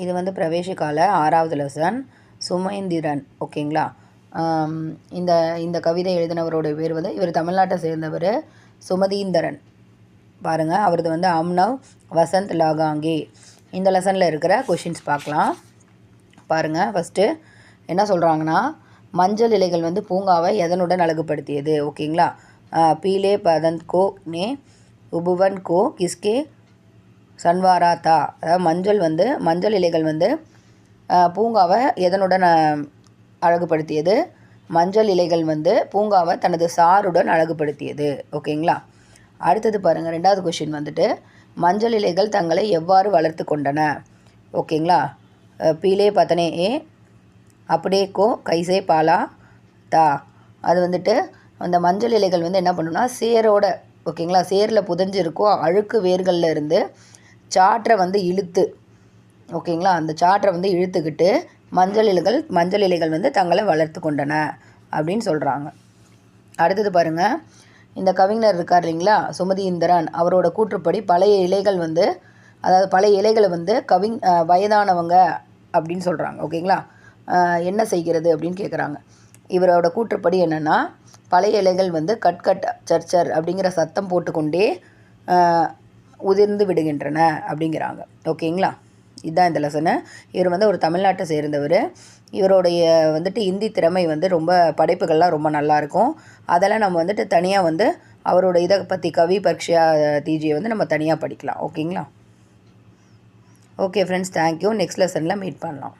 இது வந்து பிரவேசிக்கால 6வது லெசன் சுமேந்திரன். ஓகேங்களா? இந்த இந்த கவிதை எழுதினவருடைய பேர் வந்து இவர் தமிழ்நாட்டை சேர்ந்தவர் சுமதீந்திரன். பாருங்கள், அவரது வந்து அம்னவ் வசந்த் லாகாங்கே. இந்த லெசனில் இருக்கிற கொஷின்ஸ் பார்க்கலாம். பாருங்கள், ஃபஸ்ட்டு என்ன சொல்கிறாங்கன்னா, மஞ்சள் இலைகள் வந்து பூங்காவை எதனுடன் அழகுபடுத்தியது? ஓகேங்களா? பீலே பதந்த் கோ நே உபுவன் கோ கிஸ்கே சன்வாரா தா. அதாவது மஞ்சள் இலைகள் வந்து பூங்காவை எதனுடன் அழகுபடுத்தியது? மஞ்சள் இலைகள் வந்து பூங்காவை தனது சாருடன் அழகுபடுத்தியது. ஓகேங்களா? அடுத்தது பாருங்கள், 2வது கொஷின் வந்துட்டு, மஞ்சள் இலைகள் தங்களை எவ்வாறு வளர்த்து கொண்டன? ஓகேங்களா? பீலே பதனே ஏ அப்படியே கோ கைசே பாலா தா. அது வந்துட்டு அந்த மஞ்சள் இலைகள் வந்து என்ன பண்ணுன்னா சேரோட, ஓகேங்களா, சேரில் புதஞ்சிருக்கும் அழுக்கு வேர்களில் இருந்து சாற்றை வந்து இழுத்து, ஓகேங்களா, அந்த சாற்றை வந்து இழுத்துக்கிட்டு மஞ்சள் இலைகள் வந்து தங்களை வளர்த்து கொண்டன அப்படின்னு சொல்கிறாங்க. அடுத்தது பாருங்கள், இந்த கவிஞர் இருக்கார் இல்லைங்களா, சுமதீந்திரன், அவரோட கூற்றுப்படி பழைய இலைகளை வந்து வயதானவங்க அப்படின்னு சொல்கிறாங்க. ஓகேங்களா? என்ன செய்கிறது அப்படின்னு கேட்குறாங்க. இவரோட கூற்றுப்படி என்னென்னா, பழைய இலைகள் வந்து கட் சர்ச்சர் அப்படிங்கிற சத்தம் போட்டுக்கொண்டே உதிர்ந்து விடுகின்றன அப்படிங்கிறாங்க. ஓகேங்களா? இதுதான் இந்த லெசனு. இவர் வந்து ஒரு தமிழ்நாட்டை சேர்ந்தவர். இவருடைய வந்துட்டு இந்தி திறமை வந்து ரொம்ப படைப்புகள்லாம் ரொம்ப நல்லாயிருக்கும். அதெல்லாம் நம்ம வந்துட்டு தனியாக வந்து அவரோட இதை பற்றி கவி பரீட்சா தீஜியை வந்து நம்ம தனியாக படிக்கலாம். ஓகேங்களா? Okay friends, thank you. நெக்ஸ்ட் லெசனில் மீட் பண்ணலாம்.